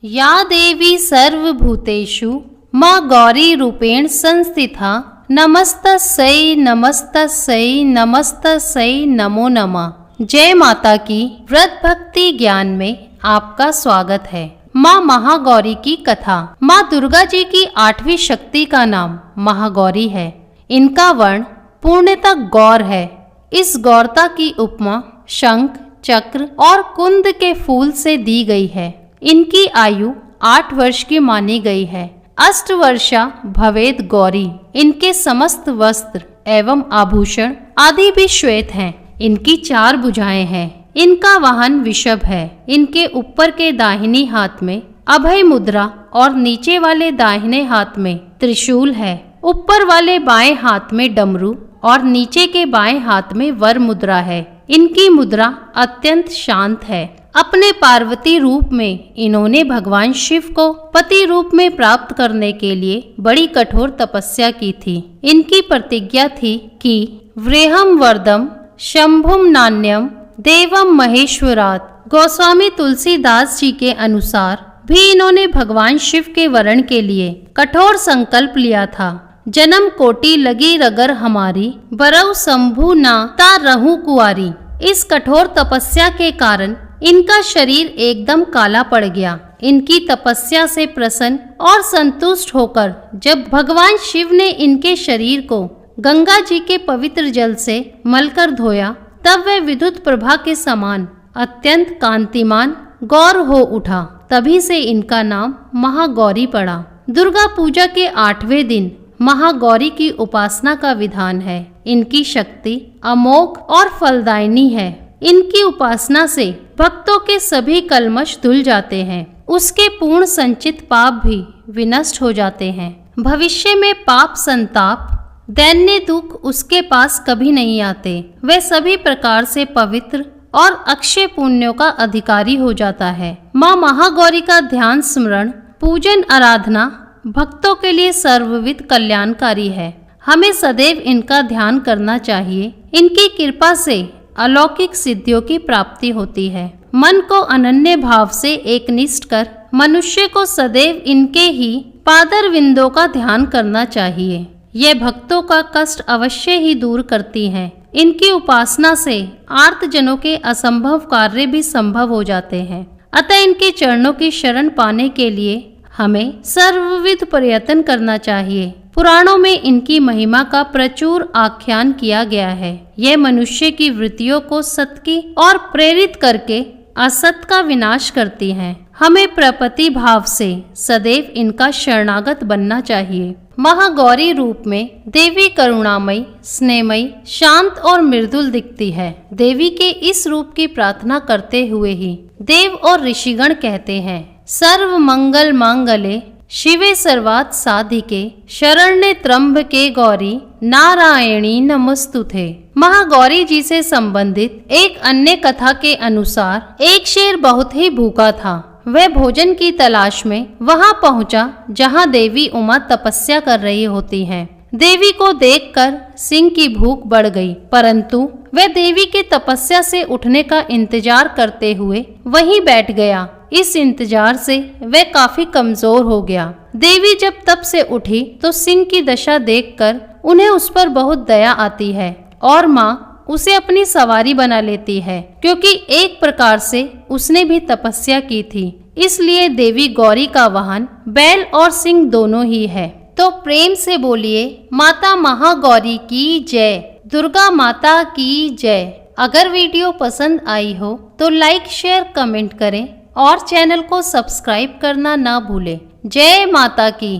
या देवी सर्वभूतेषु माँ गौरी रूपेण संस्थिता नमस्तस्यै नमस्तस्यै नमस्तस्यै नमो नमः। जय माता की व्रत भक्ति ज्ञान में आपका स्वागत है। माँ महागौरी की कथा। माँ दुर्गा जी की 8वीं शक्ति का नाम महागौरी है। इनका वर्ण पूर्णतः गौर है। इस गौरता की उपमा शंख, चक्र और कुंद के फूल से दी गई है। इनकी आयु 8 वर्ष की मानी गई है। अष्टवर्षा भवेद गौरी। इनके समस्त वस्त्र एवं आभूषण आदि भी श्वेत हैं। इनकी 4 भुजाएं हैं। इनका वाहन विषभ है। इनके ऊपर के दाहिनी हाथ में अभय मुद्रा और नीचे वाले दाहिने हाथ में त्रिशूल है। ऊपर वाले बाएं हाथ में डमरू और नीचे के बाएं हाथ में वर मुद्रा है। इनकी मुद्रा अत्यंत शांत है। अपने पार्वती रूप में इन्होंने भगवान शिव को पति रूप में प्राप्त करने के लिए बड़ी कठोर तपस्या की थी। इनकी प्रतिज्ञा थी कि व्रेहम वरदम शंभुम नान्यम देवम महेश्वरात। गोस्वामी तुलसीदास जी के अनुसार भी इन्होंने भगवान शिव के वरण के लिए कठोर संकल्प लिया था। जन्म कोटि लगी रगर हमारी, बरऊ शंभु ना ता रहूं कुआरी। इस कठोर तपस्या के कारण इनका शरीर एकदम काला पड़ गया। इनकी तपस्या से प्रसन्न और संतुष्ट होकर जब भगवान शिव ने इनके शरीर को गंगा जी के पवित्र जल से मलकर धोया, तब वह विद्युत प्रभा के समान अत्यंत कांतिमान गौर हो उठा। तभी से इनका नाम महागौरी पड़ा। दुर्गा पूजा के 8वें दिन महागौरी की उपासना का विधान है। इनकी शक्ति अमोघ और फलदायिनी है। इनकी उपासना से भक्तों के सभी कलमश धुल जाते हैं। उसके पूर्ण संचित पाप भी विनष्ट हो जाते हैं। भविष्य में पाप संताप दैन्य दुख उसके पास कभी नहीं आते। वह सभी प्रकार से पवित्र और अक्षय पुण्यों का अधिकारी हो जाता है। माँ महागौरी का ध्यान स्मरण पूजन आराधना भक्तों के लिए सर्वविध कल्याणकारी है। हमें सदैव इनका ध्यान करना चाहिए। इनकी कृपा से अलौकिक सिद्धियों की प्राप्ति होती है। मन को अनन्य भाव से एकनिष्ठ कर मनुष्य को सदैव इनके ही पादर विंदों का ध्यान करना चाहिए। यह भक्तों का कष्ट अवश्य ही दूर करती हैं। इनकी उपासना से आर्त जनों के असंभव कार्य भी संभव हो जाते हैं। अतः इनके चरणों की शरण पाने के लिए हमें सर्वविध प्रयत्न करना चाहिए। पुराणों में इनकी महिमा का प्रचुर आख्यान किया गया है। यह मनुष्य की वृत्तियों को सत्य की और प्रेरित करके असत का विनाश करती हैं। हमें प्रपति भाव से सदैव इनका शरणागत बनना चाहिए। महागौरी रूप में देवी करुणामयी, स्नेहमयी, शांत और मृदुल दिखती है। देवी के इस रूप की प्रार्थना करते हुए ही देव और ऋषिगण कहते हैं, सर्व मंगल मांगले शिवे सर्वात् साधिके शरण्ये त्र्यंबके गौरी नारायणी नमस्तुते। महागौरी जी से संबंधित एक अन्य कथा के अनुसार एक शेर बहुत ही भूखा था। वह भोजन की तलाश में वहां पहुंचा जहां देवी उमा तपस्या कर रही होती हैं। देवी को देखकर सिंह की भूख बढ़ गई, परंतु वह देवी के तपस्या से उठने का इंतजार करते हुए वहीं बैठ गया। इस इंतजार से वह काफी कमजोर हो गया। देवी जब तप से उठी तो सिंह की दशा देखकर उन्हें उस पर बहुत दया आती है और माँ उसे अपनी सवारी बना लेती है, क्योंकि एक प्रकार से उसने भी तपस्या की थी। इसलिए देवी गौरी का वाहन बैल और सिंह दोनों ही है। तो प्रेम से बोलिए माता महागौरी की जय, दुर्गा माता की जय। अगर वीडियो पसंद आई हो तो लाइक शेयर कमेंट करें और चैनल को सब्सक्राइब करना ना भूलें। जय माता की।